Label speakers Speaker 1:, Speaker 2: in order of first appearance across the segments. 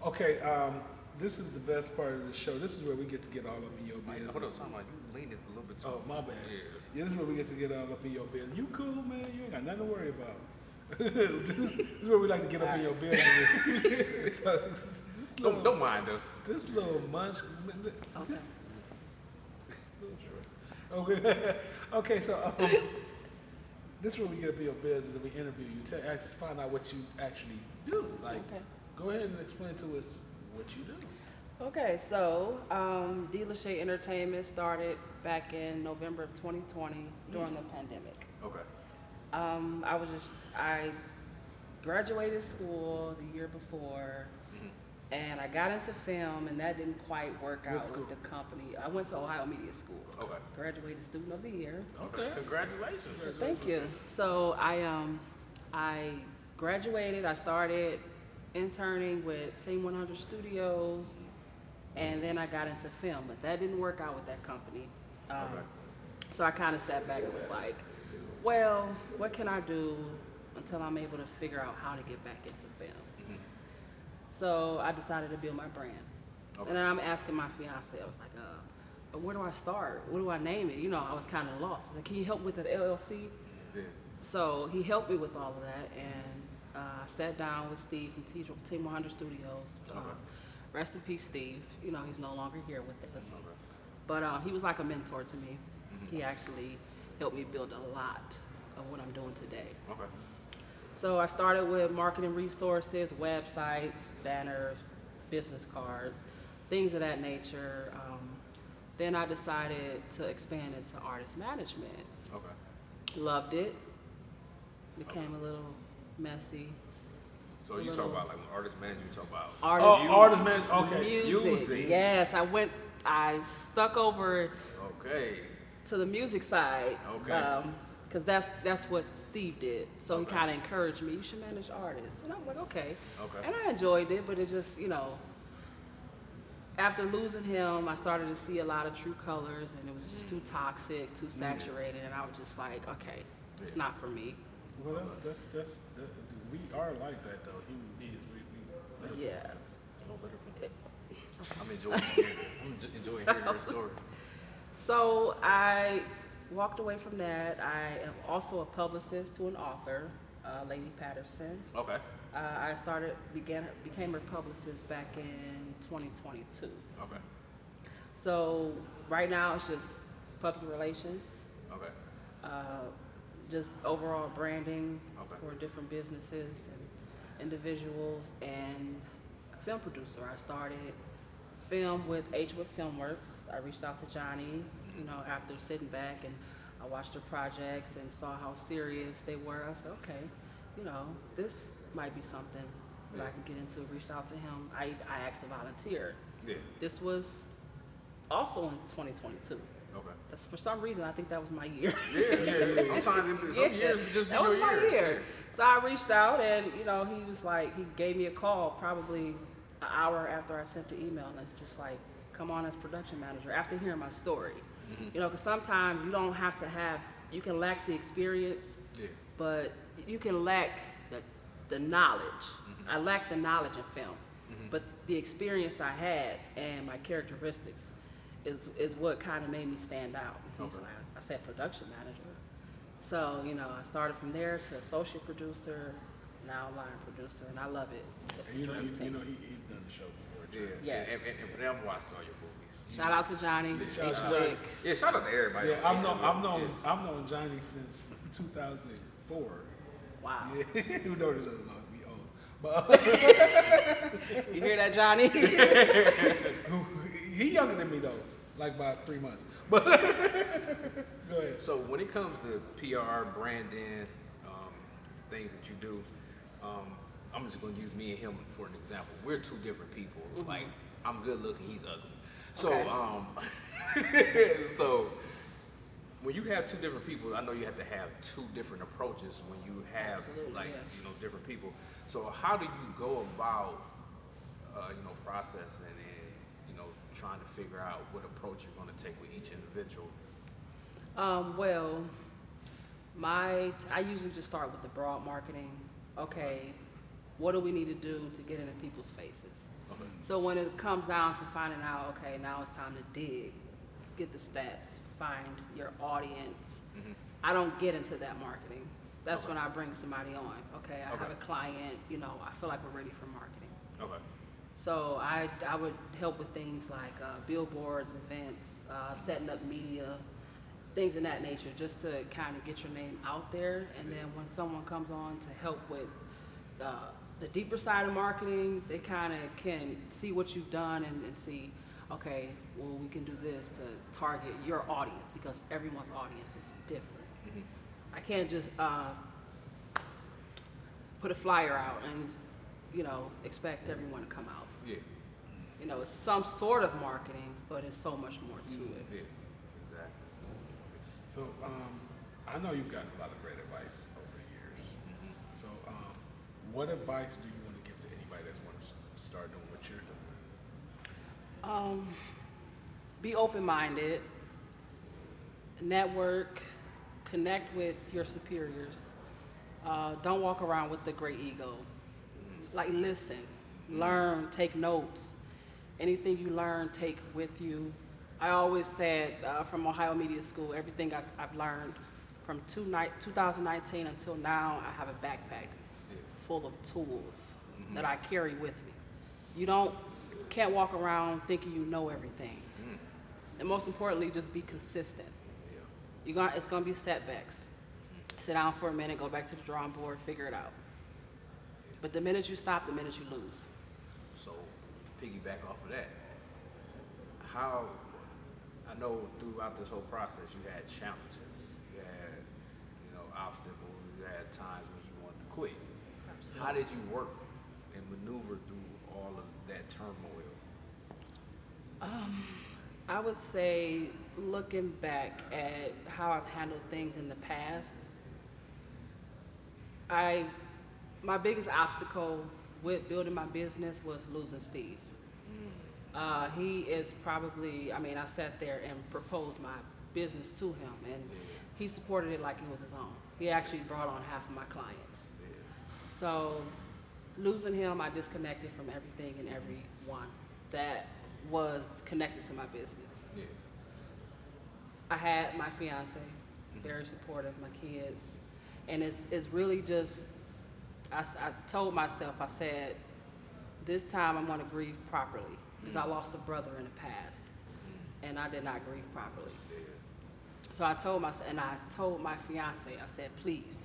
Speaker 1: Okay, this is the best part of the show. This is where we get to get all up in your business.
Speaker 2: Hold on, something like you leaned it a little bit too.
Speaker 1: Oh, my bad.
Speaker 2: Yeah.
Speaker 1: Yeah, this is where we get to get all up in your business. You cool, man? You ain't got nothing to worry about. This is where we like to get up in your business. So, this little,
Speaker 2: Don't mind us.
Speaker 1: This little munch.
Speaker 3: Okay.
Speaker 1: Okay. Okay. So this is where we get up in your business and we interview you. Find out what you actually do. Like,
Speaker 3: Okay.
Speaker 1: go ahead and explain to us what you do.
Speaker 3: Okay, so Dee Lashaye Entertainment started back in November of 2020 during the pandemic.
Speaker 2: Okay.
Speaker 3: I graduated school the year before, and I got into film, and that didn't quite work
Speaker 1: What
Speaker 3: out
Speaker 1: school?
Speaker 3: with the company. I went to Ohio Media School.
Speaker 2: Okay.
Speaker 3: Graduated Student of the Year.
Speaker 2: Okay. Congratulations.
Speaker 3: So thank you. So I graduated. I started interning with Team 100 Studios, and then I got into film, but that didn't work out with that company.
Speaker 2: Okay.
Speaker 3: So I kind of sat back and was like, well, what can I do until I'm able to figure out how to get back into film? So I decided to build my brand.
Speaker 2: Okay.
Speaker 3: And then I'm asking my fiance, I was like, where do I start? What do I name it? You know, I was kind of lost. I said, can you help with an LLC?
Speaker 2: Yeah.
Speaker 3: So he helped me with all of that, and I sat down with Steve from Team 100 Studios.
Speaker 2: Okay.
Speaker 3: Rest in peace, Steve. You know, he's no longer here with us.
Speaker 2: Okay.
Speaker 3: But he was like a mentor to me. He actually helped me build a lot of what I'm doing today.
Speaker 2: Okay.
Speaker 3: So I started with marketing resources, websites, banners, business cards, things of that nature. Then I decided to expand into artist management.
Speaker 2: Okay.
Speaker 3: Loved it. Became a little messy.
Speaker 2: So you talk about like when artist manager, you talk about
Speaker 1: Artist man. Okay.
Speaker 2: Music.
Speaker 3: Yes, I stuck over
Speaker 2: Okay.
Speaker 3: to the music side.
Speaker 2: Okay.
Speaker 3: Because that's what Steve did. So
Speaker 2: Okay.
Speaker 3: he kind of encouraged me, you should manage artists. And I'm like, okay.
Speaker 2: Okay.
Speaker 3: And I enjoyed it, but it just, after losing him, I started to see a lot of true colors, and it was just too toxic, too saturated, and I was just like, okay, it's not for me.
Speaker 1: Well, that's we are like that though. Human beings, we
Speaker 3: Yeah.
Speaker 2: I'm enjoying hearing your story.
Speaker 3: So I walked away from that. I am also a publicist to an author, Lady Patterson.
Speaker 2: Okay.
Speaker 3: I became her publicist back in 2022.
Speaker 2: Okay.
Speaker 3: So right now it's just public relations,
Speaker 2: Okay.
Speaker 3: just overall branding
Speaker 2: Okay.
Speaker 3: for different businesses and individuals, and a film producer. I started film with H-Wood Filmworks. I reached out to Johnny, after sitting back, and I watched their projects and saw how serious they were. I said, okay, this might be something that I can get into. Reached out to him. I asked to volunteer.
Speaker 2: Yeah.
Speaker 3: This was also in 2022.
Speaker 2: Okay.
Speaker 3: That's, for some reason, I think that was my year.
Speaker 2: Yeah. Sometimes some years just be
Speaker 3: that was
Speaker 2: your
Speaker 3: my
Speaker 2: year.
Speaker 3: year. So I reached out, and he was like, he gave me a call probably an hour after I sent the email, and just like, come on as production manager after hearing my story. Because sometimes you don't have to you can lack the experience, but you can lack the knowledge. I lack the knowledge in film, but the experience I had and my characteristics is what kind of made me stand out. And he's like, I said production manager. So, I started from there to associate producer, now line producer, and I love it. It's the
Speaker 1: he's
Speaker 3: dream team.
Speaker 1: done the show before.
Speaker 2: Yeah.
Speaker 3: Yes.
Speaker 2: And for them watching all your movies.
Speaker 3: Shout out to Johnny.
Speaker 1: Shout out to
Speaker 3: H.
Speaker 1: Johnny.
Speaker 3: Vick.
Speaker 2: Yeah, shout out to everybody.
Speaker 1: Yeah, I've known Johnny since 2004.
Speaker 3: Wow.
Speaker 1: Yeah, who knows each other long? We old, but
Speaker 3: You hear that, Johnny?
Speaker 1: he younger than me though, like by 3 months. But go ahead.
Speaker 2: So when it comes to PR, branding, things that you do, I'm just going to use me and him for an example. We're two different people. Like, I'm good looking, he's ugly. So, so when you have two different people, I know you have to have two different approaches when you have different people. So how do you go about, processing and, trying to figure out what approach you're going to take with each individual?
Speaker 3: Well, I usually just start with the broad marketing. Okay, what do we need to do to get into people's faces?
Speaker 2: Okay.
Speaker 3: So when it comes down to finding out, okay, now it's time to dig, get the stats, find your audience. I don't get into that marketing. That's when I bring somebody on. Okay, I have a client, you know, I feel like we're ready for marketing.
Speaker 2: Okay.
Speaker 3: So I would help with things like billboards, events, setting up media, things in that nature, just to kind of get your name out there. And then when someone comes on to help with the deeper side of marketing, they kind of can see what you've done and see, okay, well, we can do this to target your audience, because everyone's audience is different. I can't just put a flyer out and, you know, expect everyone to come out.
Speaker 2: Yeah.
Speaker 3: You know, it's some sort of marketing, but it's so much more to it.
Speaker 2: Yeah. Exactly.
Speaker 1: So, I know you've gotten a lot of great advice over the years. So, what advice do you want to give to anybody that's want to start doing what you're doing?
Speaker 3: Be open-minded, network, connect with your superiors. Don't walk around with the great ego. Like, listen, learn, take notes. Anything you learn, take with you. I always said from Ohio Media School, everything I've learned from 2019 until now, I have a backpack full of tools that I carry with me. You can't walk around thinking you know everything. And most importantly, just be consistent. It's gonna be setbacks. Sit down for a minute, go back to the drawing board, figure it out. But the minute you stop, the minute you lose.
Speaker 2: So, to piggyback off of that, I know throughout this whole process you had challenges, you had, you know, obstacles, you had times when you wanted to quit.
Speaker 3: Absolutely.
Speaker 2: How did you work and maneuver through all of that turmoil?
Speaker 3: I would say, looking back at how I've handled things in the past, my biggest obstacle with building my business was losing Steve. He is probably, I sat there and proposed my business to him, and he supported it like it was his own. He actually brought on half of my clients. So losing him, I disconnected from everything and everyone that was connected to my business. I had my fiance, very supportive, my kids, and it's really just, I told myself, I said, this time I'm gonna grieve properly, because I lost a brother in the past, and I did not grieve properly. So I told myself, and I told my fiance, I said, please,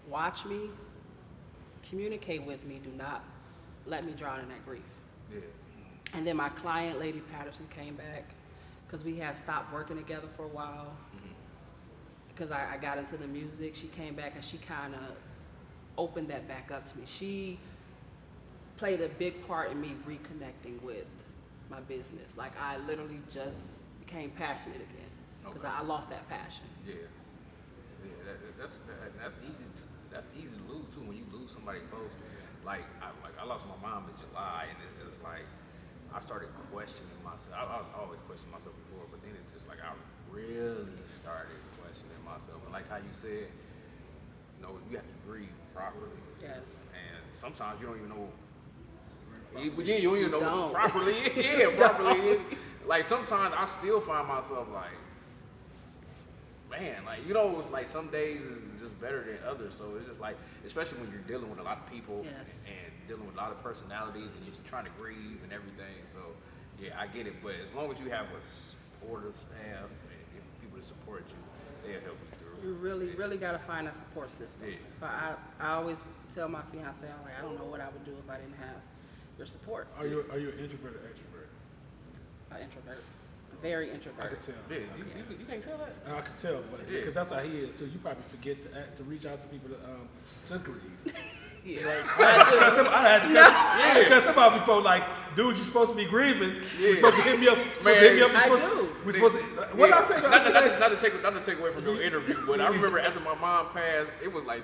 Speaker 3: watch me, communicate with me, do not let me drown in that grief. And then my client, Lady Patterson, came back, because we had stopped working together for a while, because I got into the music. She came back and she kind of opened that back up to me. She played a big part in me reconnecting with my business. Like, I literally just became passionate again, because I lost that passion.
Speaker 2: That's easy to lose too when you lose somebody close. Like I lost my mom in July, and it's just like I started questioning myself. I always questioned myself before, but then it's just like I really started questioning myself. And like how you said, you know, you have to grieve properly.
Speaker 3: Yes.
Speaker 2: And sometimes you don't even know. You don't even know
Speaker 3: don't.
Speaker 2: properly. Properly. Like sometimes I still find myself like, man, like, you know, it's like some days is just better than others. So it's just like, especially when you're dealing with a lot of people and dealing with a lot of personalities, and you're trying to grieve and everything. So yeah, I get it. But as long as you have a supportive staff and people to support you, they'll help you through.
Speaker 3: You really got to find a support system. But I always tell my fiance, I'm like, I don't know what I would do if I didn't have your support.
Speaker 1: Are you an introvert or extrovert?
Speaker 3: An introvert. Very introvert.
Speaker 1: I could tell.
Speaker 2: You can't tell that?
Speaker 1: I could tell, but because that's how he is too. You probably forget to reach out to people to grieve. I had to tell somebody before, like, dude, you're supposed to be grieving. You're supposed to hit me up. We're supposed to. What did I say?
Speaker 2: Not to take away from your interview, but I remember after my mom passed, it was like,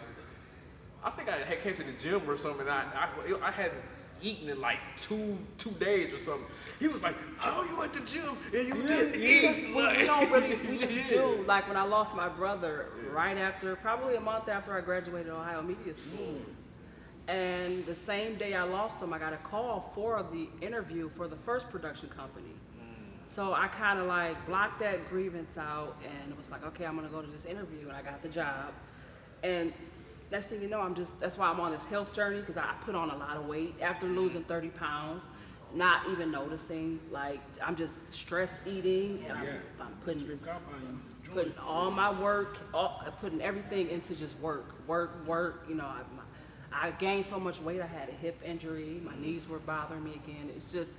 Speaker 2: I think I had came to the gym or something. And I hadn't eaten in like two days or something. He was like, "How you at the gym and you didn't eat?"
Speaker 3: We don't really. We just do. Like when I lost my brother, right after, probably a month after I graduated Ohio Media School, And the same day I lost them, I got a call for the interview for the first production company. So I kind of like blocked that grievance out and it was like, okay, I'm gonna go to this interview, and I got the job. And next thing you know, that's why I'm on this health journey, because I put on a lot of weight after losing 30 pounds, not even noticing. Like, I'm just stress eating, and I'm putting all my work, putting everything into just work. You know, I gained so much weight. I had a hip injury. My knees were bothering me again. It's just,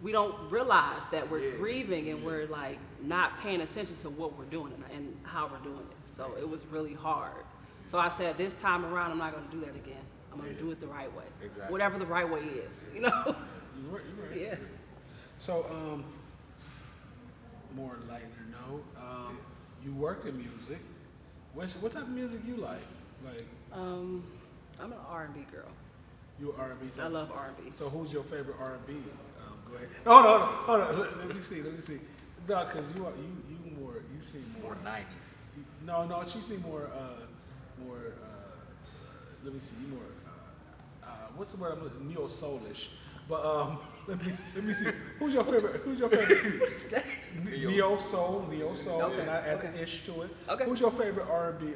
Speaker 3: we don't realize that we're grieving and we're like not paying attention to what we're doing and how we're doing it. So it was really hard. So I said, this time around, I'm not going to do that again. I'm going to do it the right way.
Speaker 2: Exactly.
Speaker 3: Whatever the right way is, you know?
Speaker 1: You're right.
Speaker 3: Yeah.
Speaker 1: So, more lighter note, you worked in music. What type of music you like?
Speaker 3: I'm an R&B girl.
Speaker 1: You an R&B?
Speaker 3: I love R&B.
Speaker 1: So who's your favorite R&B? Go ahead. Hold on. Let me see. No, because you seem
Speaker 2: More 90s.
Speaker 1: No, she seem more, let me see, you more, what's the word I'm looking, neo-soulish. But let me see, who's your favorite? Neo-soul,
Speaker 3: Okay,
Speaker 1: and I add
Speaker 3: okay.
Speaker 1: an ish to it.
Speaker 3: Okay.
Speaker 1: Who's your favorite R&B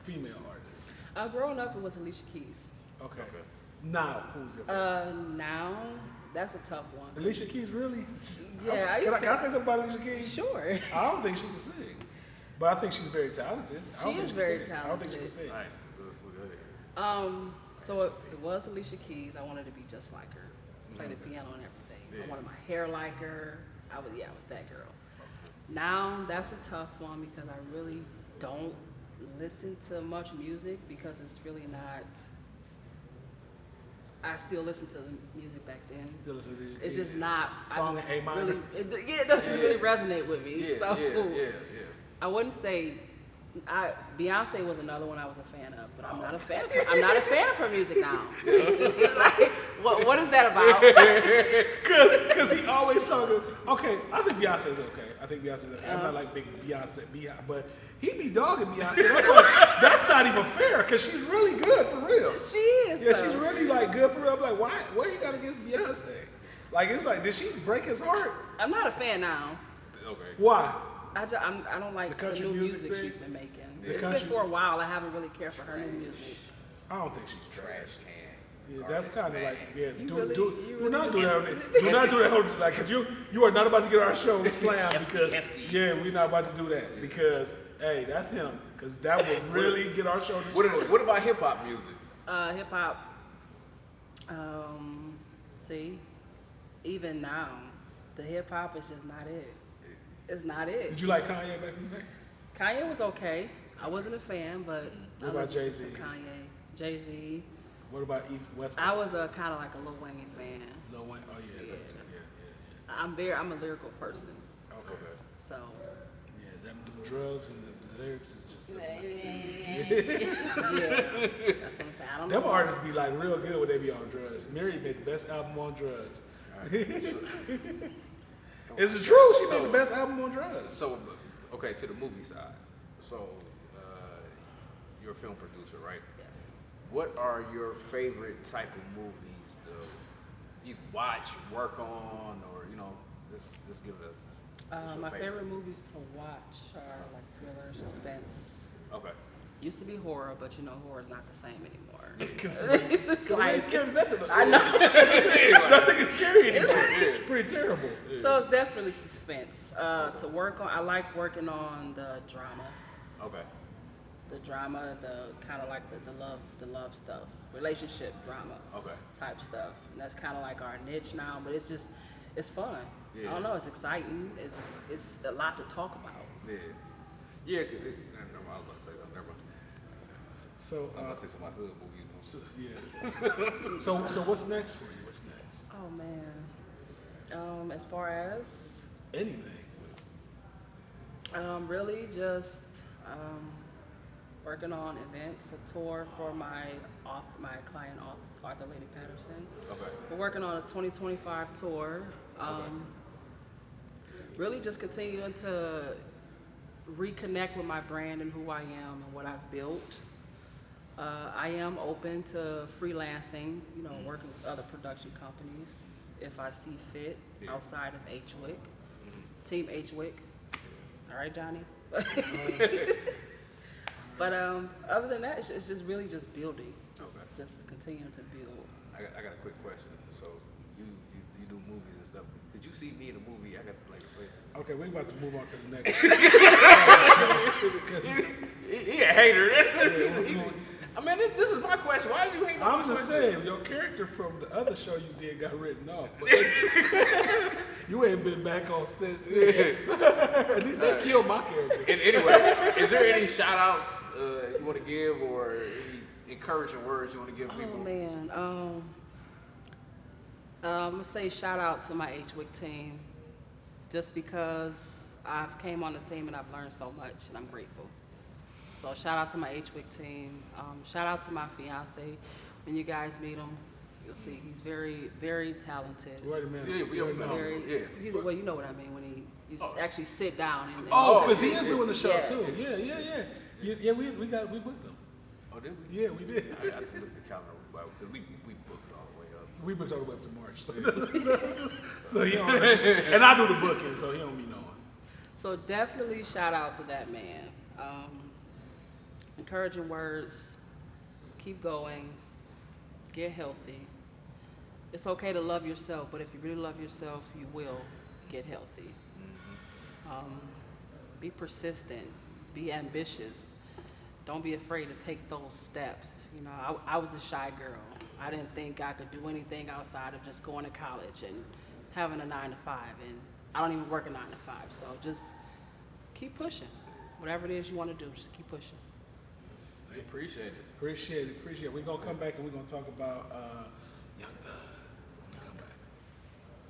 Speaker 1: female artist?
Speaker 3: Growing up, it was Alicia Keys.
Speaker 1: Okay. Now, who's your favorite?
Speaker 3: Now, that's a tough one.
Speaker 1: Alicia Keys, really?
Speaker 3: Yeah,
Speaker 1: Can I say something about Alicia Keys?
Speaker 3: Sure.
Speaker 1: I don't think she can sing, but I think she's very talented.
Speaker 3: She is very talented.
Speaker 1: I don't think she can sing.
Speaker 2: All right, go ahead.
Speaker 3: So it was Alicia Keys. I wanted to be just like her. Play the piano and everything.
Speaker 2: Yeah.
Speaker 3: I wanted my hair like her. I was that girl. Now that's a tough one because I really don't listen to much music because it's really not. I still listen to the music back then.
Speaker 1: Still listen to Alicia
Speaker 3: It's
Speaker 1: Keys.
Speaker 3: just not.
Speaker 1: Song in A minor.
Speaker 3: Really, it doesn't really resonate with me.
Speaker 2: Yeah, yeah.
Speaker 3: I wouldn't say. Beyonce was another one I was a fan of, but I'm not a fan. I'm not a fan of her music now. It's just like, what is that about?
Speaker 1: Because he always talking. Okay, I think Beyonce's okay. I'm not like big Beyonce, but he be dogging Beyonce. I'm like, that's not even fair because she's really good for real.
Speaker 3: She is.
Speaker 1: Yeah,
Speaker 3: though.
Speaker 1: she's really like good for real. I'm like, why? What he got against Beyonce? Like, it's like, did she break his heart?
Speaker 3: I'm not a fan now.
Speaker 2: Okay.
Speaker 1: Why?
Speaker 3: I don't like the
Speaker 1: country
Speaker 3: new
Speaker 1: music
Speaker 3: music
Speaker 1: thing?
Speaker 3: she's been making.
Speaker 1: The
Speaker 3: It's
Speaker 1: country-
Speaker 3: been for a while. I haven't really cared for her new music.
Speaker 1: I don't think she's trash.
Speaker 2: Trash can.
Speaker 1: Yeah, that's kind of like, yeah.
Speaker 3: You
Speaker 1: Do
Speaker 3: really
Speaker 1: not do
Speaker 3: just-
Speaker 1: that. Do not do that. Like, cause you are not about to get our show slammed because we're not about to do that because hey, that's him. Cause that would really get our show destroyed.
Speaker 2: What about hip hop music?
Speaker 3: Hip hop. See, even now, the hip hop is just not it. It's not it.
Speaker 1: Did you like Kanye back in the day?
Speaker 3: Kanye was okay. I wasn't a fan, but
Speaker 1: What
Speaker 3: I
Speaker 1: about
Speaker 3: listened to
Speaker 1: Jay-Z?
Speaker 3: some Kanye, Jay-Z.
Speaker 1: What about West Coast?
Speaker 3: I was kind of like a Lil Wayne fan.
Speaker 1: Lil Wayne. Oh yeah.
Speaker 3: I'm a lyrical person,
Speaker 1: Okay.
Speaker 3: so.
Speaker 1: Yeah, them drugs and the lyrics is just.
Speaker 3: Yeah, that's what I'm saying. I don't
Speaker 1: Them
Speaker 3: know.
Speaker 1: artists be like real good when they be on drugs. Mary made the best album on drugs. Is it true? She made the best album on drugs.
Speaker 2: So, okay, to the movie side. So, you're a film producer, right?
Speaker 3: Yes.
Speaker 2: What are your favorite type of movies to either watch, work on, or just give us? what's your
Speaker 3: My favorite movies to watch are like thriller, suspense.
Speaker 2: Okay.
Speaker 3: Used to be horror, but horror is not the same anymore.
Speaker 1: It's
Speaker 3: It's just like
Speaker 1: nothing.
Speaker 3: I know.
Speaker 1: Nothing is scary anymore. It's pretty terrible.
Speaker 3: So it's definitely suspense. To work on, I like working on the drama.
Speaker 2: Okay.
Speaker 3: The drama, the kind of like the love stuff, relationship drama
Speaker 2: Okay.
Speaker 3: type stuff. And that's kind of like our niche now, but it's fun.
Speaker 2: Yeah.
Speaker 3: I don't know, it's exciting. It's a lot to talk about.
Speaker 2: Yeah. Yeah. Never mind. I was about to say something. Never mind.
Speaker 1: So,
Speaker 2: I was about to say some of my hood movies.
Speaker 1: yeah. So what's next for you? What's next?
Speaker 3: Oh man. As far as
Speaker 1: Anything.
Speaker 3: really just working on events, a tour for my client Arthur Lady Patterson.
Speaker 2: Okay.
Speaker 3: We're working on a 2025 tour. Really just continuing to reconnect with my brand and who I am and what I've built. I am open to freelancing, you know, working with other production companies if I see fit outside of HWIC, Team HWIC. All right, Johnny? But other than that, it's just really just building, just continuing to build.
Speaker 2: I got a quick question. So you do movies and stuff. Could you see me in a movie? I got to play.
Speaker 1: Okay, we're about to move on to the next.
Speaker 2: He a hater. I mean, this is my question. Why do you hate on
Speaker 1: I'm
Speaker 2: my
Speaker 1: just
Speaker 2: question?
Speaker 1: saying, your character from the other show you did got written off. But you ain't been back on since then. At least they killed my character.
Speaker 2: And anyway, is there any shout outs you want to give or any encouraging words you want to give people?
Speaker 3: Oh man, I'm gonna say shout out to my HWIC team, just because I've came on the team and I've learned so much, and I'm grateful. So shout out to my HWIC team. Shout out to my fiance. When you guys meet him, you'll see he's very, very talented.
Speaker 1: Wait a minute.
Speaker 2: Yeah, we don't know.
Speaker 3: Well, you know what I mean when you actually sit down. And
Speaker 1: Because he is doing the show
Speaker 3: Yes.
Speaker 1: too. Yeah, we booked him.
Speaker 2: Oh, did we?
Speaker 1: Yeah, we did.
Speaker 2: I just looked at the calendar because we booked all the way up.
Speaker 1: We booked all the way up to March. So he don't know. And I do the booking, so he don't be knowing.
Speaker 3: So definitely shout out to that man. Encouraging words, keep going, get healthy. It's okay to love yourself, but if you really love yourself, you will get healthy. Be persistent, be ambitious. Don't be afraid to take those steps. You know, I was a shy girl. I didn't think I could do anything outside of just going to college and having a 9 to 5, and I don't even work a 9 to 5. So just keep pushing. Whatever it is you want to do, just keep pushing.
Speaker 2: I appreciate it.
Speaker 1: Appreciate it. We're going to come back and we're going to talk about